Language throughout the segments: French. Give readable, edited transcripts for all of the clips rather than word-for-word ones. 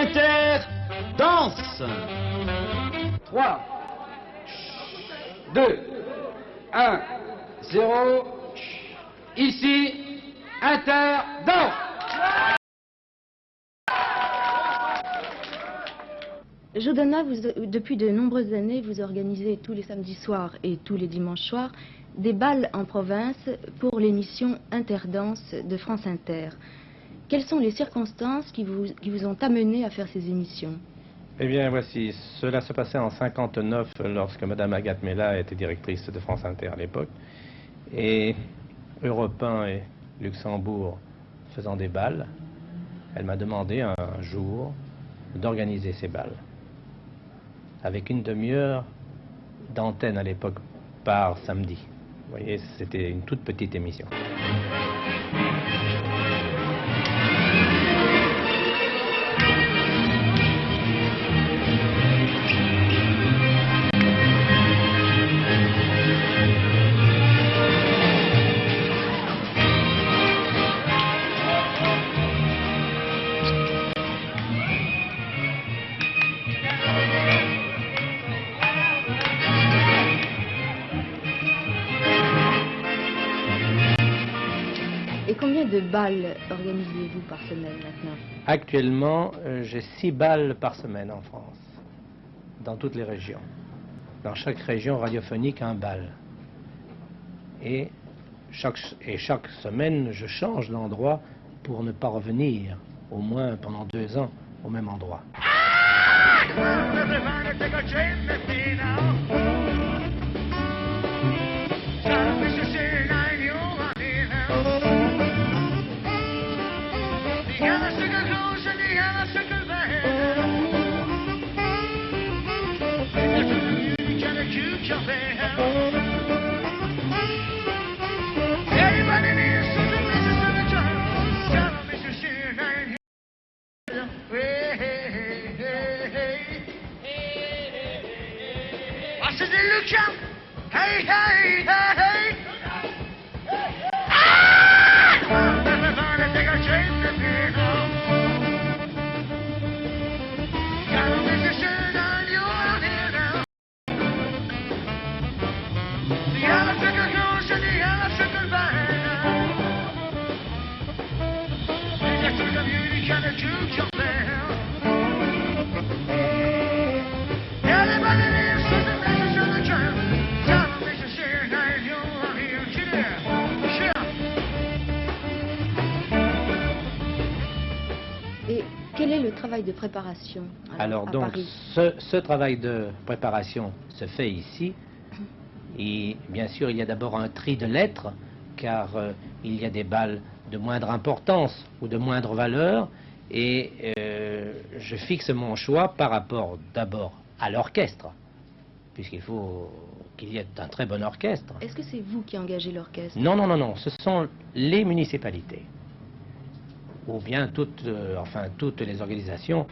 Inter, danse. 3, 2, 1, 0. Ici, Inter, danse. Jodana, depuis de nombreuses années, vous organisez tous les samedis soirs et tous les dimanches soirs des bals en province pour l'émission Interdanse de France Inter. Quelles sont les circonstances qui vous ont amené à faire ces émissions? Eh bien, voici, cela se passait en 59 lorsque Mme Agathe Mella était directrice de France Inter à l'époque. Et Europe 1 et Luxembourg faisant des bals, elle m'a demandé un jour d'organiser ces bals, avec une demi-heure d'antenne à l'époque par samedi. Vous voyez, c'était une toute petite émission. Et combien de bals organisez-vous par semaine maintenant? Actuellement, j'ai 6 bals par semaine en France, dans toutes les régions. Dans chaque région radiophonique, un bal. Et chaque semaine, je change d'endroit pour ne pas revenir, au moins pendant 2 ans, au même endroit. Hey, hey, hey, hey. Et quel est le travail de préparation Alors à donc, Paris? ce travail de préparation se fait ici. Et bien sûr, il y a d'abord un tri de lettres, car il y a des bals de moindre importance ou de moindre valeur. Et je fixe mon choix par rapport d'abord à l'orchestre, puisqu'il faut qu'il y ait un très bon orchestre. Est-ce que c'est vous qui engagez l'orchestre? Non, non, non, non, ce sont les municipalités, ou bien toutes les organisations.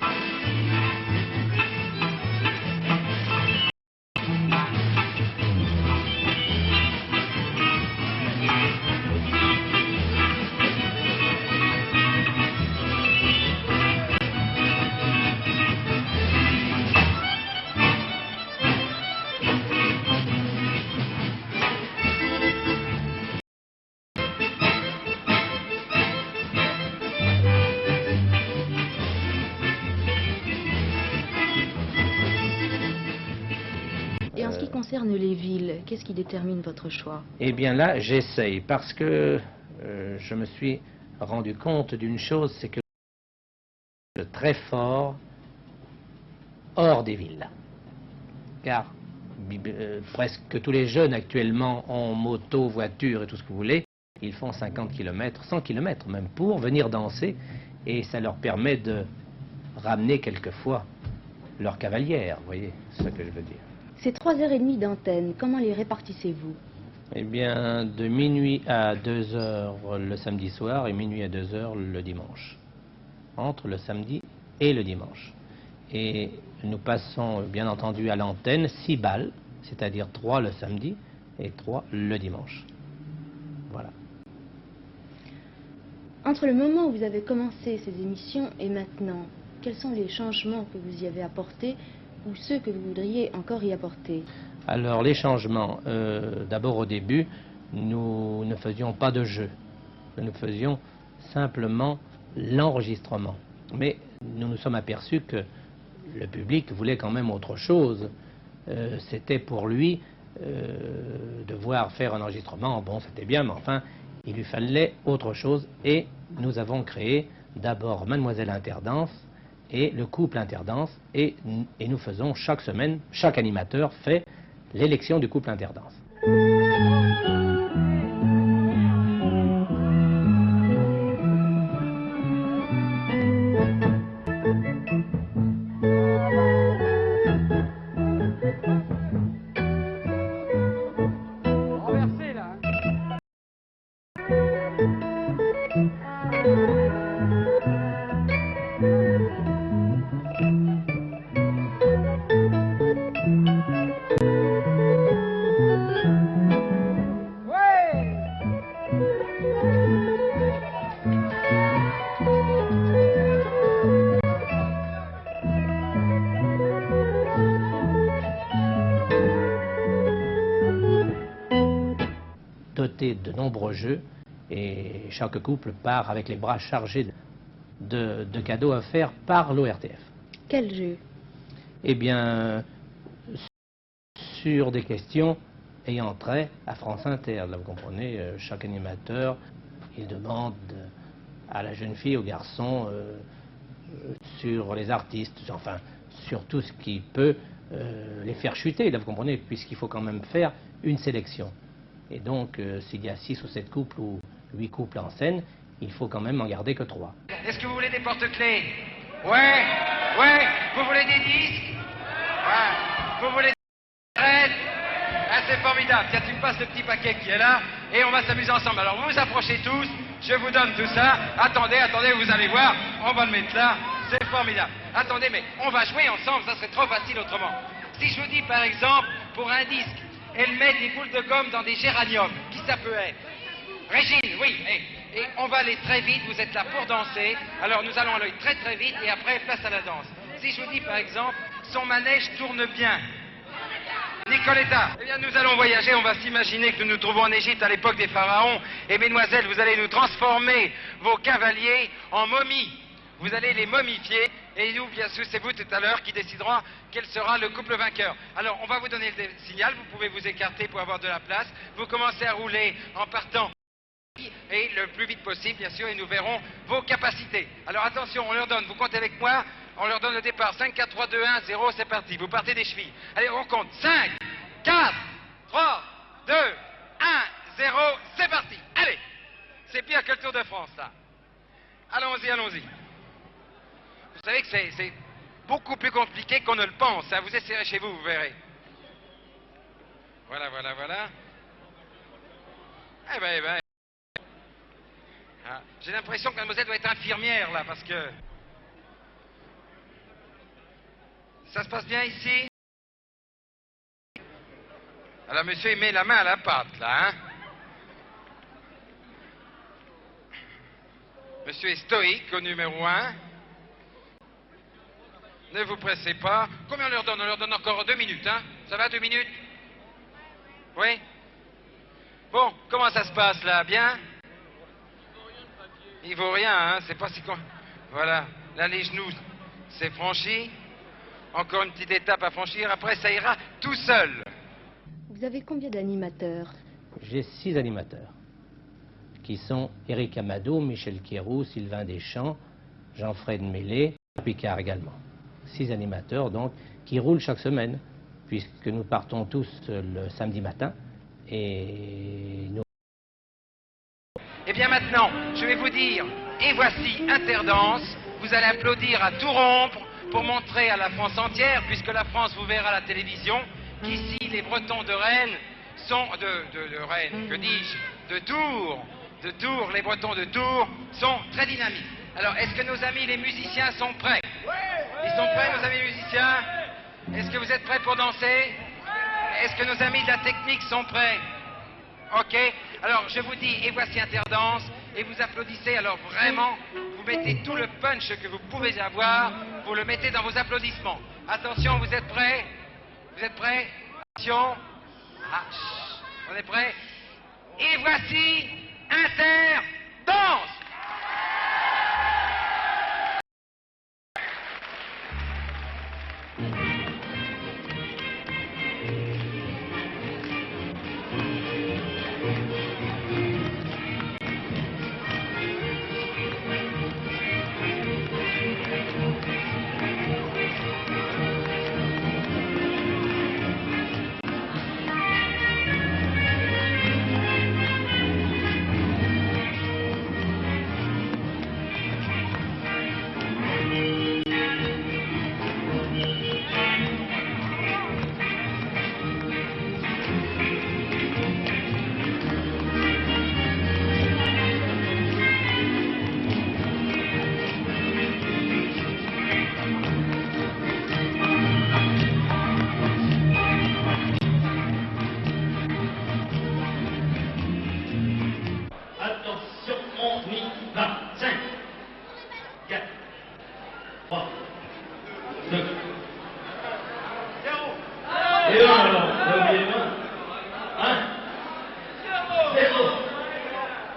Et en ce qui concerne les villes, qu'est-ce qui détermine votre choix? Eh bien là, j'essaye, parce que je me suis rendu compte d'une chose, c'est que très fort hors des villes. Car presque tous les jeunes actuellement ont moto, voiture et tout ce que vous voulez. Ils font 50 km, 100 km même, pour venir danser. Et ça leur permet de ramener quelquefois leur cavalière, vous voyez ce que je veux dire. Ces 3h30 d'antenne, comment les répartissez-vous? Eh bien, de minuit à 2h le samedi soir et minuit à 2h le dimanche. Entre le samedi et le dimanche. Et nous passons, bien entendu, à l'antenne 6 bals, c'est-à-dire 3 le samedi et 3 le dimanche. Voilà. Entre le moment où vous avez commencé ces émissions et maintenant, quels sont les changements que vous y avez apportés ou ceux que vous voudriez encore y apporter? Alors les changements, d'abord au début, nous ne faisions pas de jeu, nous faisions simplement l'enregistrement. Mais nous nous sommes aperçus que le public voulait quand même autre chose. C'était pour lui devoir faire un enregistrement, bon c'était bien, mais enfin il lui fallait autre chose et nous avons créé d'abord Mademoiselle Interdanse et le couple Interdanse et nous faisons chaque semaine, chaque animateur fait l'élection du couple Interdanse. Renversé là. Doté de nombreux jeux et chaque couple part avec les bras chargés de cadeaux à faire par l'ORTF. Quel jeu? Eh bien, sur des questions ayant trait à France Inter. Là, vous comprenez, chaque animateur, il demande à la jeune fille, au garçon, sur les artistes, enfin, sur tout ce qui peut les faire chuter, là, vous comprenez, puisqu'il faut quand même faire une sélection. Et donc, s'il y a 6 ou 7 couples ou 8 couples en scène, il faut quand même en garder que 3. Est-ce que vous voulez des porte-clés? Ouais, ouais. Vous voulez des disques? Ouais. Vous voulez des raids? Ah, c'est formidable. Tiens, tu me passes le petit paquet qui est là et on va s'amuser ensemble. Alors, vous vous approchez tous, je vous donne tout ça. Attendez, attendez, vous allez voir. On va le mettre là. C'est formidable. Attendez, mais on va jouer ensemble, ça serait trop facile autrement. Si je vous dis, par exemple, pour un disque, elle met des boules de gomme dans des géraniums, qui ça peut être? Régine, oui. Et on va aller très vite, vous êtes là pour danser. Alors nous allons aller très très vite et après place à la danse. Si je vous dis par exemple, son manège tourne bien. Nicoletta, eh bien nous allons voyager, on va s'imaginer que nous nous trouvons en Égypte à l'époque des pharaons. Et mesdemoiselles, vous allez nous transformer vos cavaliers en momies. Vous allez les momifier et nous, bien sûr, c'est vous tout à l'heure qui décideront quel sera le couple vainqueur. Alors, on va vous donner le signal, vous pouvez vous écarter pour avoir de la place. Vous commencez à rouler en partant et le plus vite possible, bien sûr, et nous verrons vos capacités. Alors, attention, on leur donne, vous comptez avec moi, on leur donne le départ. 5, 4, 3, 2, 1, 0, c'est parti. Vous partez des chevilles. Allez, on compte. 5, 4, 3, 2, 1, 0, c'est parti. Allez, c'est pire que le Tour de France, ça. Allons-y, allons-y. Vous savez que c'est beaucoup plus compliqué qu'on ne le pense. Hein. Vous essayerez chez vous, vous verrez. Voilà, voilà, voilà. Eh ben. Ah, j'ai l'impression que mademoiselle doit être infirmière, là, parce que... Ça se passe bien ici? Alors, monsieur, il met la main à la pâte, là, hein? Monsieur est stoïque au numéro 1. Ne vous pressez pas. Combien on leur donne? On leur donne encore 2 minutes, hein? Ça va, 2 minutes? Oui? Bon, comment ça se passe, là? Bien? Il vaut rien, hein? C'est pas si... Voilà. Là, les genoux, c'est franchi. Encore une petite étape à franchir. Après, ça ira tout seul. Vous avez combien d'animateurs? J'ai 6 animateurs, qui sont Éric Amadou, Michel Quérou, Sylvain Deschamps, Jean-Fred Mélé, Picard également. 6 animateurs, donc, qui roulent chaque semaine, puisque nous partons tous le samedi matin, et nous... Eh bien maintenant, je vais vous dire, et voici Interdanse. Vous allez applaudir à tout rompre pour montrer à la France entière, puisque la France vous verra à la télévision, qu'ici les Bretons de Rennes sont... de Rennes, que dis-je? De Tours, les Bretons de Tours sont très dynamiques. Alors, est-ce que nos amis les musiciens sont prêts? Ils sont prêts, nos amis musiciens? Est-ce que vous êtes prêts pour danser? Est-ce que nos amis de la technique sont prêts? Ok. Alors, je vous dis, et voici Interdanse. et vous applaudissez. Alors vraiment, vous mettez tout le punch que vous pouvez avoir, vous le mettez dans vos applaudissements. Attention, vous êtes prêts? Vous êtes prêts? Attention. Ah, on est prêts? Et voici Inter danse.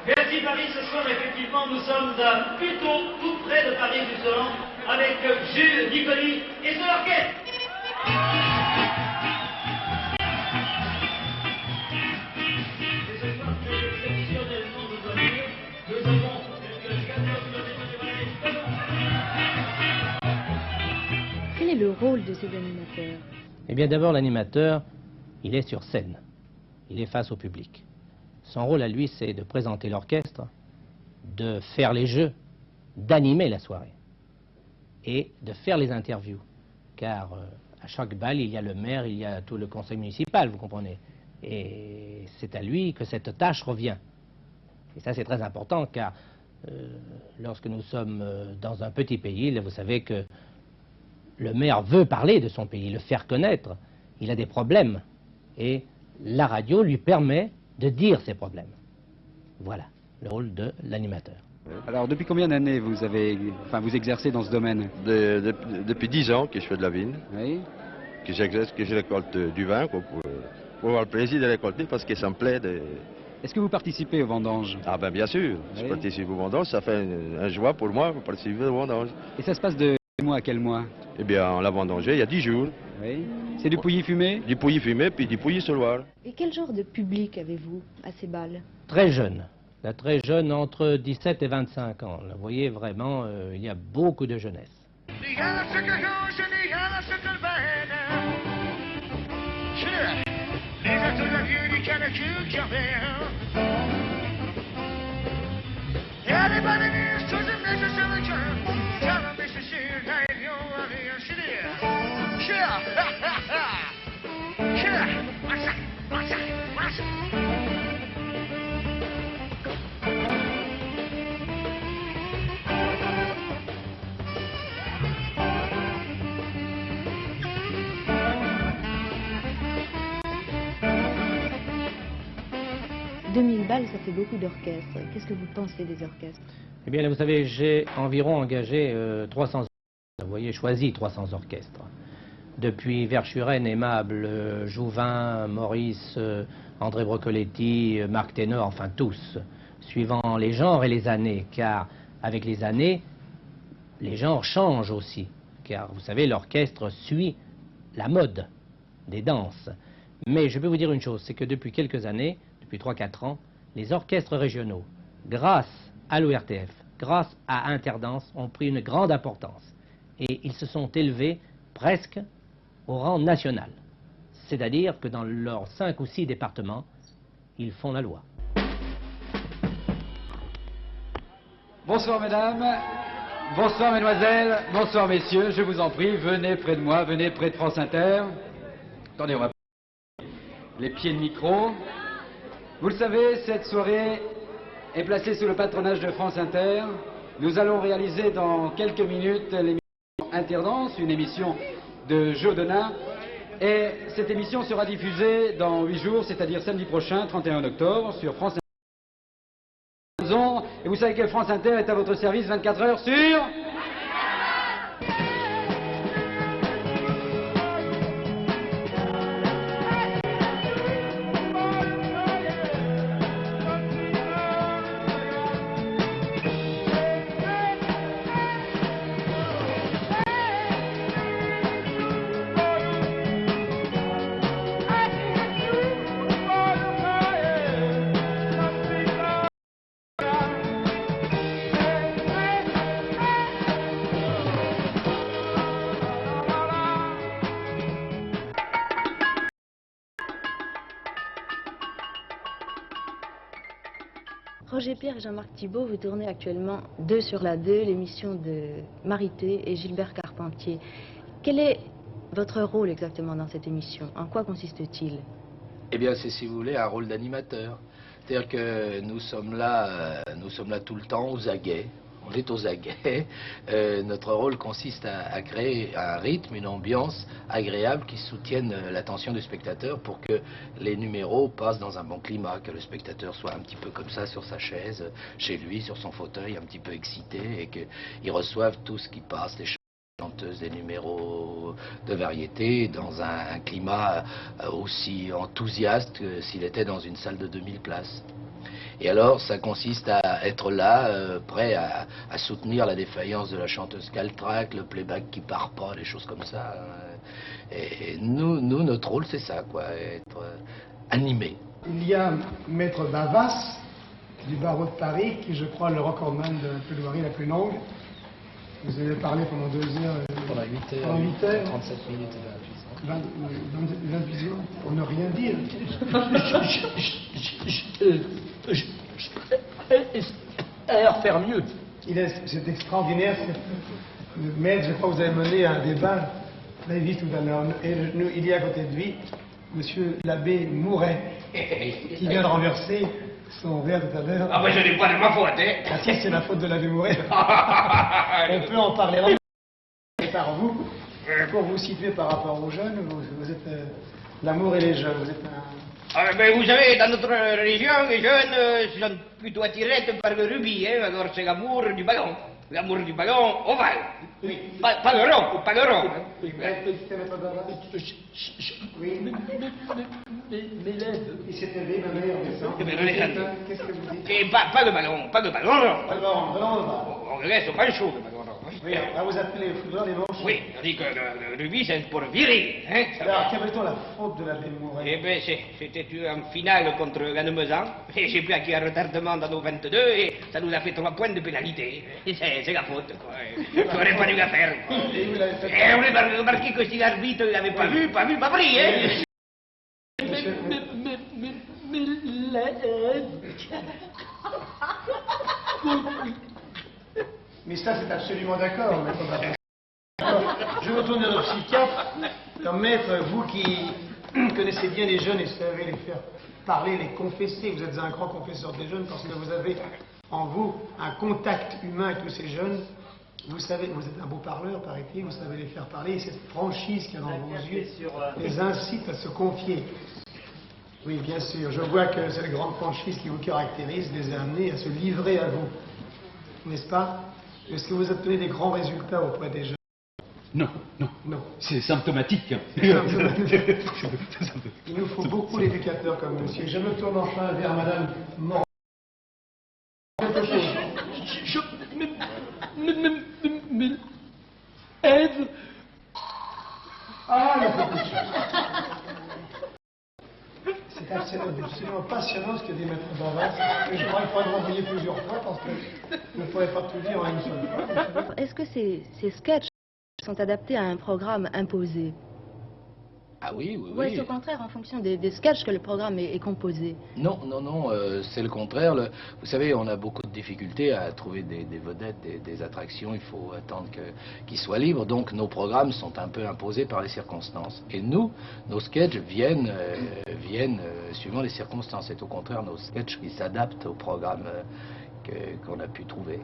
Merci Paris, ce soir effectivement nous sommes à plutôt tout près de Paris justement avec Jules Nicoli et son orchestre. Et ce soir c'est exceptionnellement nous dire, nous avons quelques 14 Quel est le rôle de ces animateurs? Eh bien d'abord l'animateur, il est sur scène, il est face au public. Son rôle à lui, c'est de présenter l'orchestre, de faire les jeux, d'animer la soirée et de faire les interviews. Car à chaque bal, il y a le maire, il y a tout le conseil municipal, vous comprenez. Et c'est à lui que cette tâche revient. Et ça, c'est très important, car lorsque nous sommes dans un petit pays, vous savez que le maire veut parler de son pays, le faire connaître. Il a des problèmes. Et la radio lui permet de dire ses problèmes. Voilà le rôle de l'animateur. Alors, depuis combien d'années vous exercez dans ce domaine? Depuis 10 ans que je fais de la vigne, Oui. que j'exerce, que je récolte du vin pour avoir le plaisir de récolter parce que ça me plaît de... Est-ce que vous participez aux vendanges? Ah ben bien sûr, je Oui. participe aux vendanges, ça fait un joie pour moi de participer aux vendanges. Et ça se passe de quel mois à quel mois? Eh bien, on l'a vendangé il y a 10 jours, Oui. C'est du pouilly fumé? du pouilly fumé puis du pouilly soloir. Et quel genre de public avez-vous à ces balles? Très jeune, là, très jeune, entre 17 et 25 ans. Là, vous voyez vraiment, il y a beaucoup de jeunesse. « 2000 balles, ça fait beaucoup d'orchestres. Qu'est-ce que vous pensez des orchestres? Eh bien, là, vous savez, j'ai environ engagé 300 orchestres. Vous voyez, choisi 300 orchestres. Depuis Verschuren, Aimable, Jouvin, Maurice, André Brocoletti, Marc Ténor, enfin tous, suivant les genres et les années, car avec les années, les genres changent aussi. Car vous savez, l'orchestre suit la mode des danses. Mais je peux vous dire une chose, c'est que depuis quelques années, depuis 3-4 ans, les orchestres régionaux, grâce à l'ORTF, grâce à Interdanse, ont pris une grande importance. Et ils se sont élevés presque au rang national. C'est-à-dire que dans leurs 5 ou 6 départements, ils font la loi. Bonsoir mesdames, bonsoir mesdemoiselles, bonsoir messieurs, je vous en prie, venez près de moi, venez près de France Inter. Attendez, on va les pieds de micro. Vous le savez, cette soirée est placée sous le patronage de France Inter. Nous allons réaliser dans quelques minutes l'émission Interdanse, une émission de Joe Donat. Et cette émission sera diffusée dans 8 jours, c'est-à-dire samedi prochain, 31 octobre, sur France Inter. Nous avons Et vous savez que France Inter est à votre service 24 heures sur... Roger Pierre et Jean-Marc Thibault, vous tournez actuellement 2 sur la 2, l'émission de Marité et Gilbert Carpentier. Quel est votre rôle exactement dans cette émission? En quoi consiste-t-il? Eh bien, c'est, si vous voulez, un rôle d'animateur. C'est-à-dire que nous sommes là tout le temps aux aguets. On est aux aguets. Notre rôle consiste à créer un rythme, une ambiance agréable qui soutienne l'attention du spectateur pour que les numéros passent dans un bon climat, que le spectateur soit un petit peu comme ça sur sa chaise, chez lui, sur son fauteuil, un petit peu excité et qu'il reçoive tout ce qui passe, les chanteuses, des numéros de variété, dans un climat aussi enthousiaste que s'il était dans une salle de 2000 places. Et alors, ça consiste à être là, prêt à soutenir la défaillance de la chanteuse caltraque, le playback qui part pas, des choses comme ça. Et nous notre rôle, c'est ça, quoi, être animé. Il y a Maître Bavas, du barreau de Paris, qui, je crois, le recordman de la plaidoirie la plus longue. Vous avez parlé pendant 2 heures. Pendant 8 heures. Pendant 8 heures. 37 minutes et 28 secondes, pour ne rien dire. Faire mieux. C'est extraordinaire. Le maître, je crois que vous avez mené un débat très vite tout à l'heure. Et il y a à côté de lui, monsieur l'abbé Mouret, qui vient de renverser son verre tout à l'heure. Ah ben je n'ai pas de ma faute, hein. Ah si, c'est la faute de l'abbé Mouret. On peut en parler par vous. Pour vous situer par rapport aux jeunes, vous êtes l'amour et les jeunes. Vous êtes un... Ah, ben, vous savez, dans notre région, les jeunes sont plutôt attirés par le rugby, hein. Alors c'est l'amour du ballon. L'amour du ballon ovale. Oui. Pas le rond, pas le rond. Hein. Oui. Mais l'aide. Il s'est élevé, ma mère, Eh ben, regardez. Qu'est-ce que vous dites? Et pas le ballon rond. Alors, On le laisse pas chaud, le ballon rond. oui, là, vous appelez les footballeurs les manches. Oui, on dit que le rugby, c'est pour virer. Hein. Alors, quelle est la faute de l'abbé Mouret? Eh bien, c'était en finale contre Lannemezan. Et j'ai pris acquis un retardement dans nos 22 et ça nous a fait 3 points de pénalité. Et c'est la faute, quoi. On n'aurait pas dû la faire. Quoi. Et vous l'avez fait. Et on a remarqué que si l'arbitre il n'avait pas vu, pas pris, hein. Mais l'aide. Mais ça, c'est absolument d'accord, maître Bavas. Je me tourne vers le psychiatre. Comme maître, vous qui connaissez bien les jeunes et savez les faire parler, les confesser, vous êtes un grand confesseur des jeunes parce que vous avez en vous un contact humain avec tous ces jeunes. Vous savez, vous êtes un beau parleur, paraît-il, vous savez les faire parler, et cette franchise qu'il y a dans vos yeux les incite à se confier. Oui, bien sûr, je vois que cette grande franchise qui vous caractérise les a amenés à se livrer à vous, n'est-ce pas? Est-ce que vous obtenez des grands résultats auprès des jeunes? Non. C'est symptomatique. Il nous faut beaucoup d'éducateurs comme monsieur. Je me tourne enfin vers madame Mort. Quelque chose. Mais aide. Ah, il y a beaucoup de choses. C'est absolument passionnant ce que dit Maître Bavas. Et je crois qu'il faudrait l'envoyer plusieurs fois parce que vous ne pourrez pas tout dire en une seule fois. Est-ce que ces sketchs sont adaptés à un programme imposé? Ah oui, oui, Ou est-ce au contraire en fonction des sketchs que le programme est composé? Non, c'est le contraire. Vous savez, on a beaucoup de difficultés à trouver des vedettes, des attractions. Il faut attendre qu'ils soient libres. Donc nos programmes sont un peu imposés par les circonstances. Et nous, nos sketchs viennent suivant les circonstances. C'est au contraire nos sketchs qui s'adaptent au programme qu'on a pu trouver.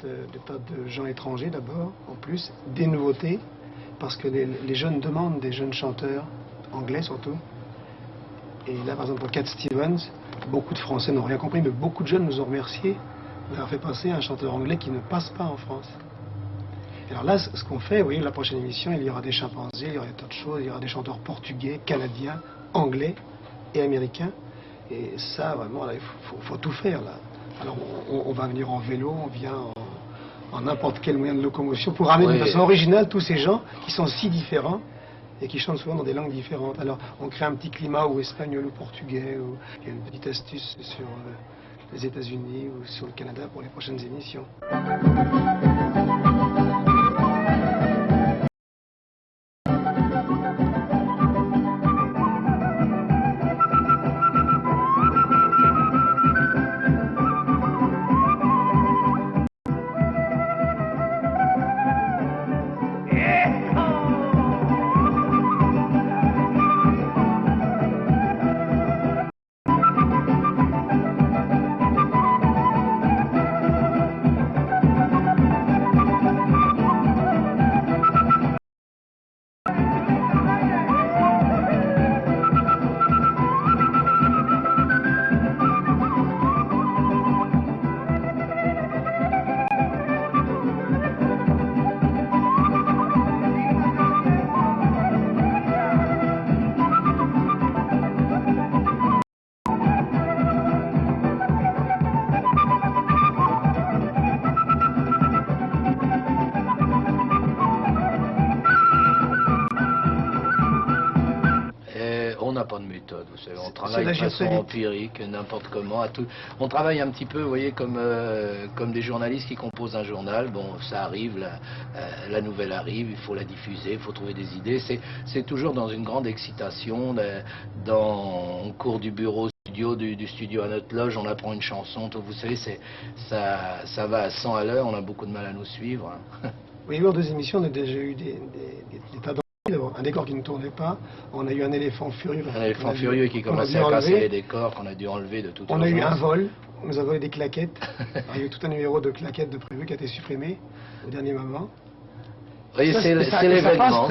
de gens étrangers d'abord, en plus, des nouveautés, parce que les jeunes demandent des jeunes chanteurs, anglais surtout. Et là, par exemple, pour Cat Stevens, beaucoup de Français n'ont rien compris, mais beaucoup de jeunes nous ont remerciés d'avoir fait passer un chanteur anglais qui ne passe pas en France. Alors là, ce qu'on fait, oui, la prochaine émission, il y aura des chimpanzés, il y aura des tas de choses, il y aura des chanteurs portugais, canadiens, anglais et américains. Et ça, vraiment, là, il faut tout faire, là. Alors, on va venir en vélo, on vient en n'importe quel moyen de locomotion pour ramener de façon originale tous ces gens qui sont si différents et qui chantent souvent dans des langues différentes. Alors, on crée un petit climat ou espagnol ou portugais, ou il y a une petite astuce sur les États-Unis ou sur le Canada pour les prochaines émissions. On n'a pas de méthode, vous savez, on travaille de façon empirique, n'importe comment. On travaille un petit peu, vous voyez, comme des journalistes qui composent un journal. Bon, ça arrive, la nouvelle arrive, il faut la diffuser, il faut trouver des idées. C'est toujours dans une grande excitation. Au cours du bureau du studio à notre loge, on apprend une chanson. Vous savez, ça va à 100 à l'heure, on a beaucoup de mal à nous suivre. Oui, en 2 émissions, on a déjà eu des tas de... Un décor qui ne tournait pas, on a eu un éléphant furieux. Un éléphant furieux qui commençait à casser les décors, qu'on a dû enlever de toute urgence. On a eu un vol, on nous a volé des claquettes. Il y a eu tout un numéro de claquettes de prévu qui a été supprimé au dernier moment. Oui, c'est l'événement,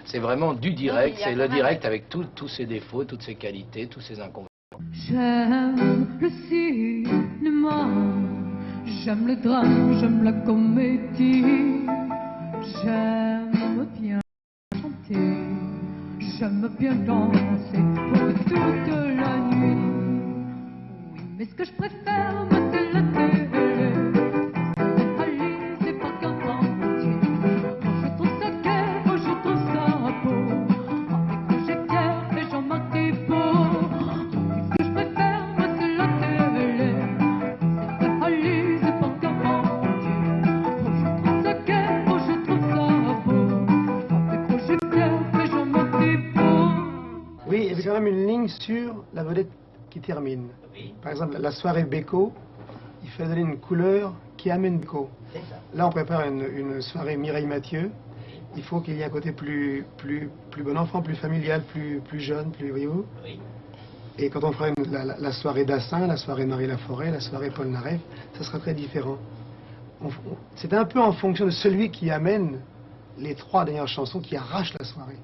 c'est vraiment du direct, c'est le direct avec tous ses défauts, toutes ses qualités, tous ses inconvénients. J'aime le cinéma, j'aime le drame, j'aime la comédie, j'aime bien chanter, j'aime bien danser pour toute la nuit. Oui, mais ce que je préfère, moi, c'est la télé. C'est pas garanti. Quand je trouve ça gai, quand je trouve ça beau, avec Roger Pierre et Jean-Marc Thibault. Oui, ce que je préfère, moi, c'est la télé. C'est pas Ali, c'est pas garanti. Quand je trouve ça gai, quand je trouve ça beau, avec Roger Pierre et Jean-Marc Thibault. Oui, il y avait quand même une ligne sur la vedette qui termine. Par exemple, la soirée Beko, il fait donner une couleur qui amène Beko. Là, on prépare une soirée Mireille Mathieu. Il faut qu'il y ait un côté plus bon enfant, plus familial, plus jeune, plus... Voyez-vous ? Oui. Et quand on fera la soirée Dassin, la soirée Marie Laforêt, la soirée Paul Naref, ça sera très différent. C'est un peu en fonction de celui qui amène les 3 dernières chansons qui arrachent la soirée.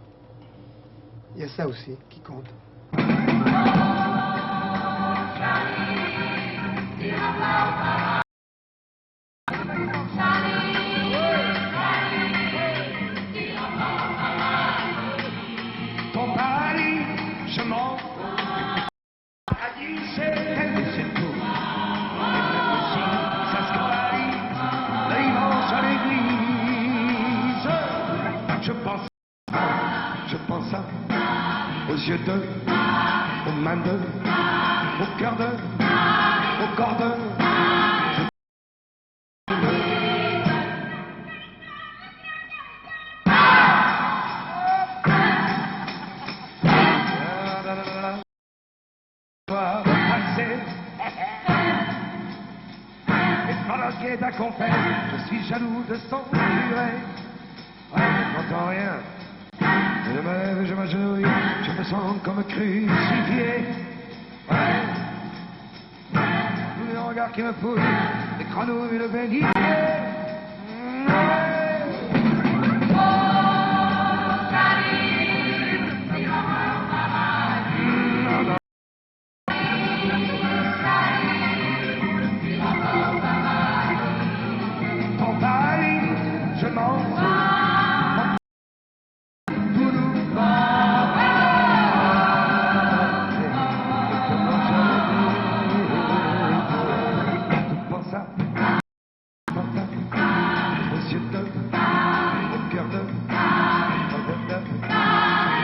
Il y a ça aussi qui compte. Ton Paris, je m'en a dit c'est tout. Et même si ça se parie, l'immense à l'église, je pense aux yeux d'eux, aux mains d'eux, au cœur d'eux, au corps d'eux. Qu'on fait, je suis jaloux de son durée. Ouais, je n'entends rien. Je me lève, je m'agenouille, je me sens comme crucifié. Ouais. Tous les regards qui me fouillent, grenouille, le bélier. Je m'en fous. Tout nous va. Pour ça, monsieur de, au cœur de,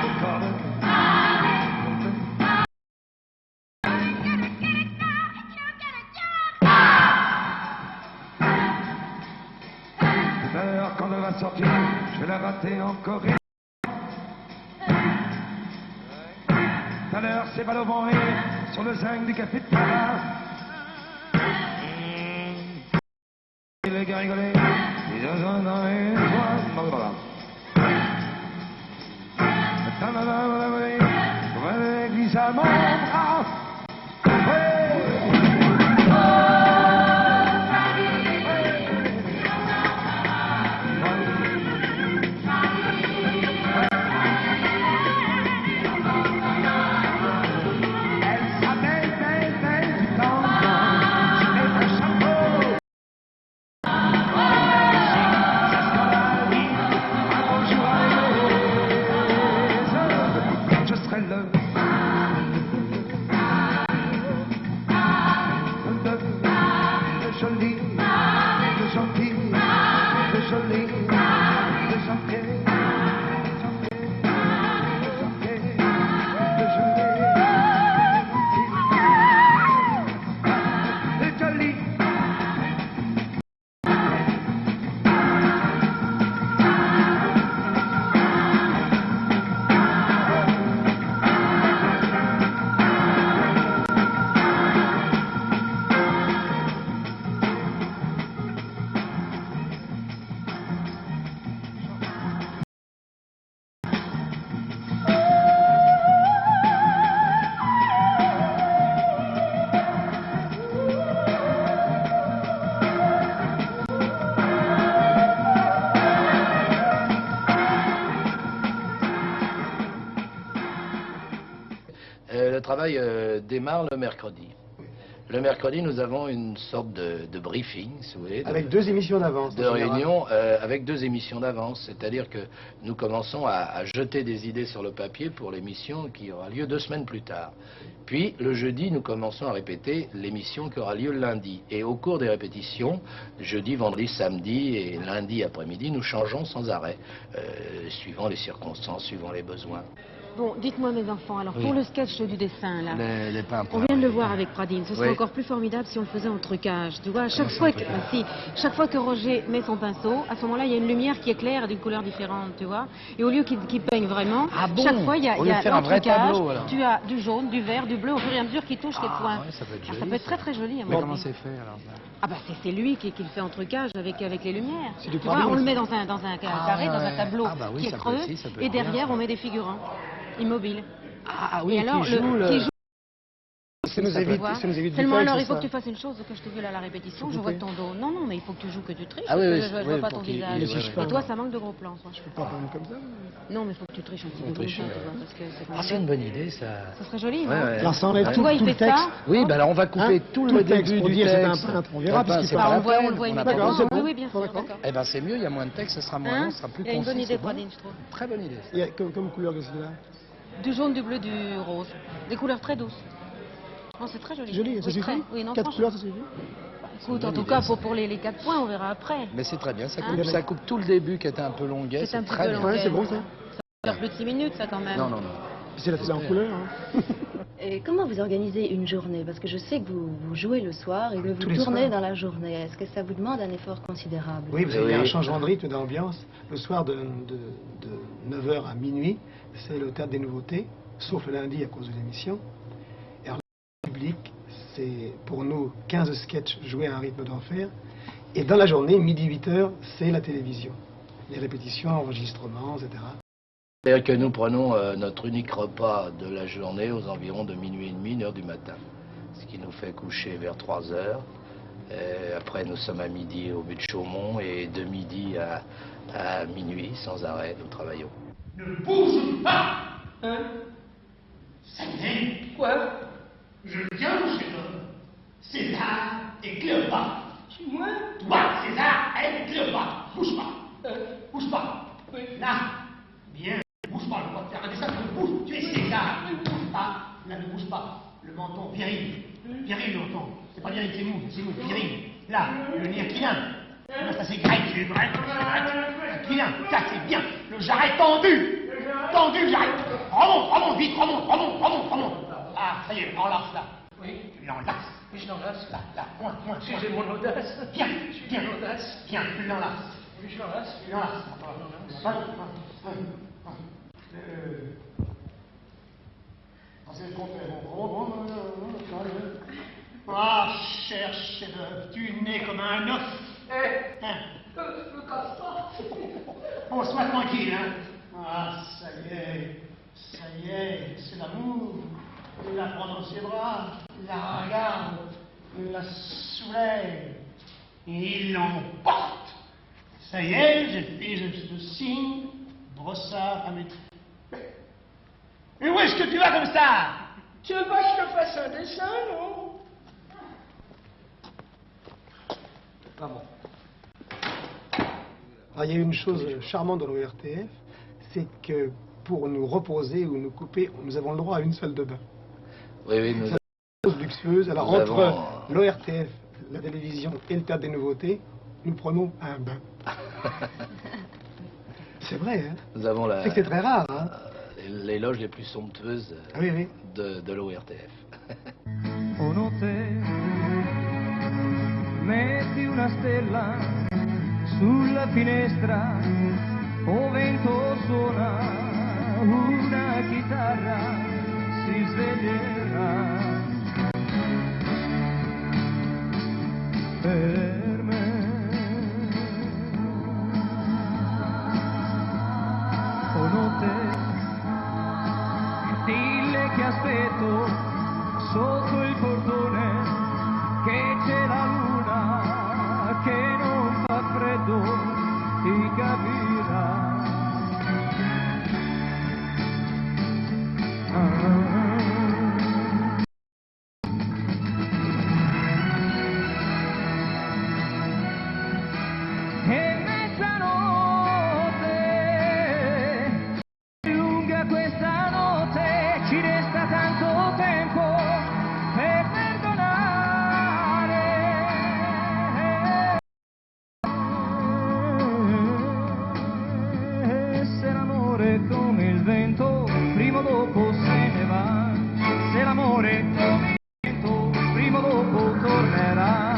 au corps de. Quand elle va sortir, je vais la rater encore une. Tout à l'heure, c'est balle au vent et sur le zinc du café de Paris. Les gars rigolaient, ils ont dans les joies. L'église à mon bras. Le travail démarre le mercredi. Le mercredi, nous avons une sorte de briefing, si vous voulez. Avec 2 émissions d'avance. De réunion avec 2 émissions d'avance. C'est-à-dire que nous commençons à jeter des idées sur le papier pour l'émission qui aura lieu 2 semaines plus tard. Puis, le jeudi, nous commençons à répéter l'émission qui aura lieu le lundi. Et au cours des répétitions, jeudi, vendredi, samedi et lundi après-midi, nous changeons sans arrêt, suivant les circonstances, suivant les besoins. Bon, dites-moi mes enfants, alors pour le sketch du dessin, là, Les peintres. on vient de le voir avec Pradine, ce serait encore plus formidable si on le faisait en trucage, tu vois, chaque fois que Roger met son pinceau, à ce moment-là, il y a une lumière qui éclaire d'une couleur différente, tu vois, et au lieu qu'il peigne vraiment, chaque fois, il y a un vrai tableau, alors. Tu as du jaune, du vert, du bleu, au fur et à mesure qu'il touche les points. Ouais, ça peut être Alors, joli, ça peut être très très joli. Mais comment c'est fait, alors? Ah bah c'est lui qui le fait en trucage avec les lumières. C'est du Tu vois, Pradine, on le ça. met dans un carré, dans un tableau oui, qui est ça peut creux, aussi, ça peut et être bien, derrière ça. on met des figurants immobiles. Ah oui, Et alors, qui joue Ça nous évite du Seulement temps, alors, c'est il faut ça. que tu fasses une chose que je t'ai vu là à la répétition, je vous vois plaît. ton dos. Non, non, mais il faut que tu joues, que tu triches, Ah oui, parce que je vois pas ton visage. ouais. Et toi, ça manque de gros plans, toi. Pas vraiment comme ça. Non, mais il faut que tu triches un petit peu comme ça, tu vois, parce que c'est quand Ah, même- c'est une bonne idée, ça. Ça serait joli, Ouais, hein. ouais. Alors ça enlève Tu tout, vois, il tout le fait ça. texte. Oui, ben alors on va couper tout le texte début pour du dire c'est un texte. peintre, on verra, parce qu'il c'est parle. pas la On peine, le voit on a immédiatement. D'accord, c'est bon. Oui, bien sûr, D'accord. d'accord. Eh ben c'est mieux, il y a moins de texte, ça sera moins long, ça sera plus Il y a une concis. bonne idée, c'est bon. Pradine, je trouve. Très bonne idée. Il y a comme couleur que c'est là. Du jaune, du bleu, du rose. Des couleurs très douces. Non, c'est très joli. C'est joli, ça Oui, suffit. très. Oui, non, 4 franchement. couleurs, ça suffit. Écoute, en bonne tout idée, cas, ça. pour les 4 points, on verra après. Mais c'est très bien, Hein ça coupe tout le début qui était un peu longuet, C'est un c'est petit très peu bien. long. Ouais, c'est bon ça. Ça va faire plus de 6 minutes, ça, quand même. Non, non, non. C'est en couleur. Hein. Et comment vous organisez une journée? Parce que je sais que vous jouez le soir et que Tous vous les tournez soirs. dans la journée. Est-ce que ça vous demande un effort considérable? Oui, parce qu'il y a un Oui. changement de rythme, d'ambiance. Le soir de 9h à minuit, c'est le théâtre des nouveautés, sauf le lundi à cause de l'émission. Et alors, le public, c'est pour nous 15 sketchs joués à un rythme d'enfer. Et dans la journée, midi 8h, c'est la télévision. Les répétitions, enregistrements, etc. C'est-à-dire que nous prenons notre unique repas de la journée aux environs de minuit et demi, 1h du matin. Ce qui nous fait coucher vers 3h. Après, nous sommes à midi au but de Chaumont et de midi à minuit, sans arrêt, nous travaillons. Ne bouge pas. Hein? Ça y est. Quoi? Je viens, mon cher homme. César et Cléopâtre. Moi? Toi, César et Cléopâtre. Bouge pas. Bouge pas. Oui. Là. Bien. Bouge pas, le roi de faire un dessin. Bouge. Tu es César. Ne bouge pas. Là, ne bouge pas. Le menton viril. Viril, le menton. C'est pas viril, c'est mou, viril. Là, le nez aquilin. Là, ça c'est grec, c'est grec. Aquilin, ça c'est bien. Le jarret tendu. Tendu, le jarret. Remonte, vite, remonte. Ah, ça y est, enlace là. Oui. Tu l'enlaces. Oui, je l'enlace. Là, point. Si j'ai mon audace. Bien, l'audace. Bien, tu l'enlaces. Oui, je l'enlace. Tu l'enlaces. C'est le contraire. Ah, cher chef-d'œuvre, tu nais comme un os. Hein? Je me casse pas. Oh, sois tranquille, hein. Ah, ça y est, c'est l'amour. Il la prend dans ses bras, il la regarde, il la soulève, et il l'emporte. Ça y est, j'ai fait le signe, brossard à mes... Mais où est-ce que tu vas comme ça? Tu veux pas que je te fasse un dessin, non? Ah bon. Alors, il y a une chose charmante dans l'ORTF, c'est que pour nous reposer ou nous couper, nous avons le droit à une salle de bain. Oui, nous C'est une chose luxueuse. Alors entre l'ORTF, la télévision et le Théâtre des Nouveautés, nous prenons un bain. C'est vrai, hein? Nous avons C'est que c'est très rare, hein? Les loges les plus somptueuses oui. de l'ORTF. O notte, metti una stella sulla finestra, o vento suona una chitarra, si sveglierà per me. O notte, dille che aspetto sotto il portone, che c'è la luna che non fa freddo, ti capirà. E mezzanotte, lunga questa notte, ci resta tanto tempo per perdonare. Se l'amore è come il vento, prima o dopo se ne va. Se l'amore è come il vento, prima o dopo tornerà.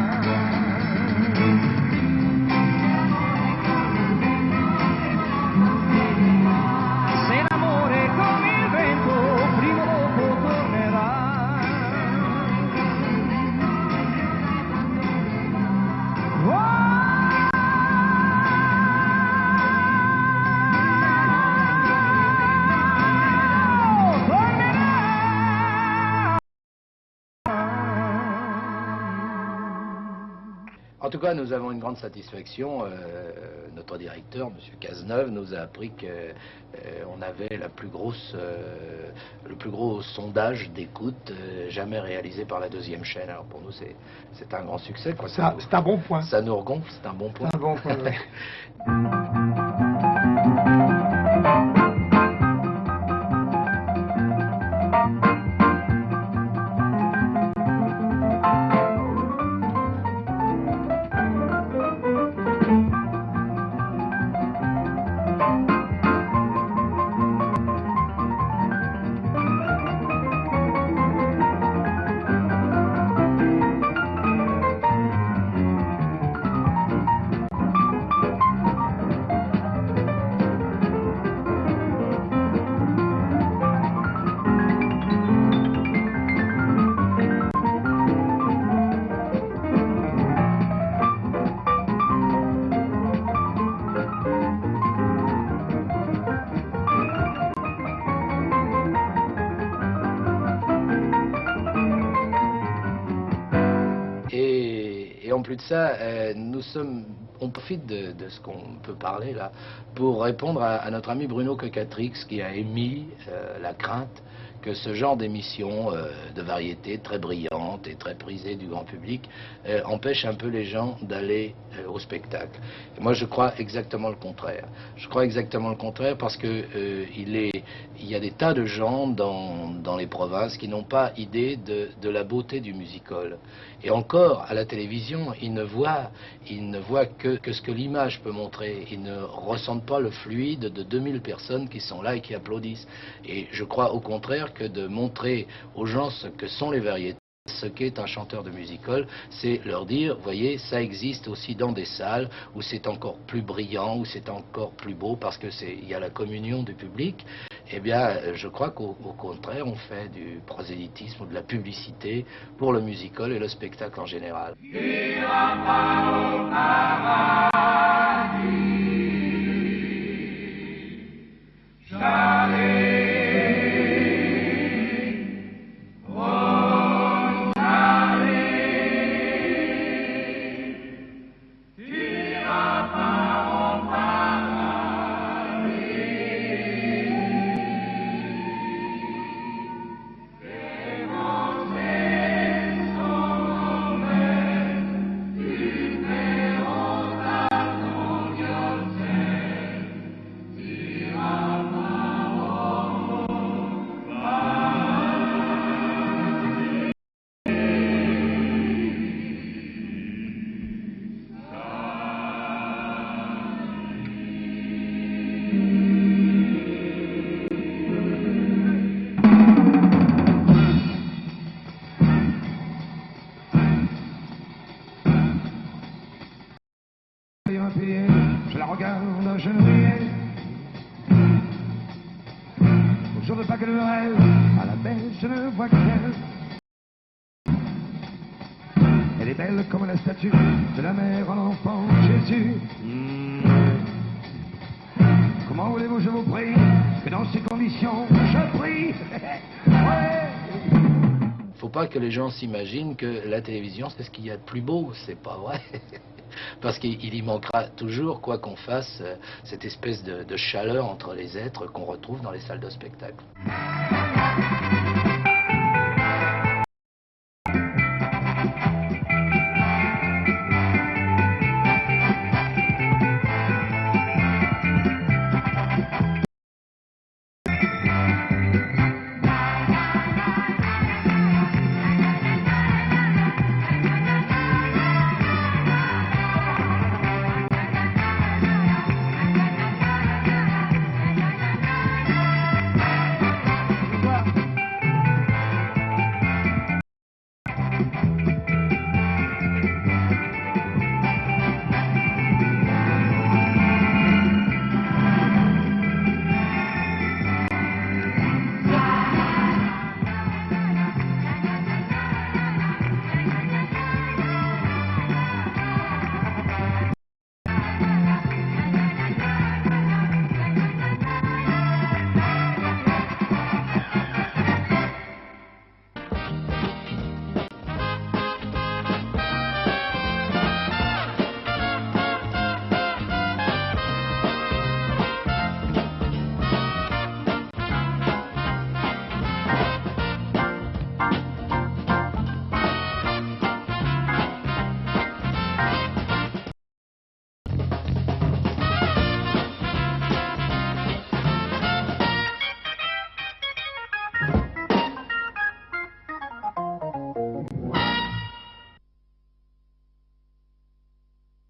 Se l'amore è come il vento, prima o dopo tornerà. En tout cas, nous avons une grande satisfaction. Notre directeur, M. Cazeneuve, nous a appris qu'on avait le plus gros sondage d'écoute jamais réalisé par la deuxième chaîne. Alors pour nous, c'est un grand succès. C'est un bon point. Ça nous regonfle, c'est un bon point. C'est un bon point, ouais. plus de ça, on profite de ce qu'on peut parler là pour répondre à notre ami Bruno Cocatrix qui a émis la crainte que ce genre d'émission de variété très brillante et très prisée du grand public empêche un peu les gens d'aller au spectacle. Et moi je crois exactement le contraire. Je crois exactement le contraire parce que il y a des tas de gens dans les provinces qui n'ont pas idée de la beauté du music-hall. Et encore, à la télévision, ils ne voient que ce que l'image peut montrer. Ils ne ressentent pas le fluide de 2000 personnes qui sont là et qui applaudissent. Et je crois au contraire que de montrer aux gens ce que sont les variétés, ce qu'est un chanteur de music-hall, c'est leur dire, vous voyez, ça existe aussi dans des salles où c'est encore plus brillant, où c'est encore plus beau, parce que il y a la communion du public. Eh bien, je crois qu'au contraire, on fait du prosélytisme ou de la publicité pour le music-hall et le spectacle en général. Je la regarde, je ne riais. Au jour de Pâques de Noël, à la belle, je ne vois qu'elle. Elle est belle comme la statue de la mère en enfant Jésus. Comment voulez-vous, je vous prie, que dans ces conditions, je prie. Ouais. Faut pas que les gens s'imaginent que la télévision, c'est ce qu'il y a de plus beau. C'est pas vrai. Parce qu'il y manquera toujours, quoi qu'on fasse, cette espèce de chaleur entre les êtres qu'on retrouve dans les salles de spectacle.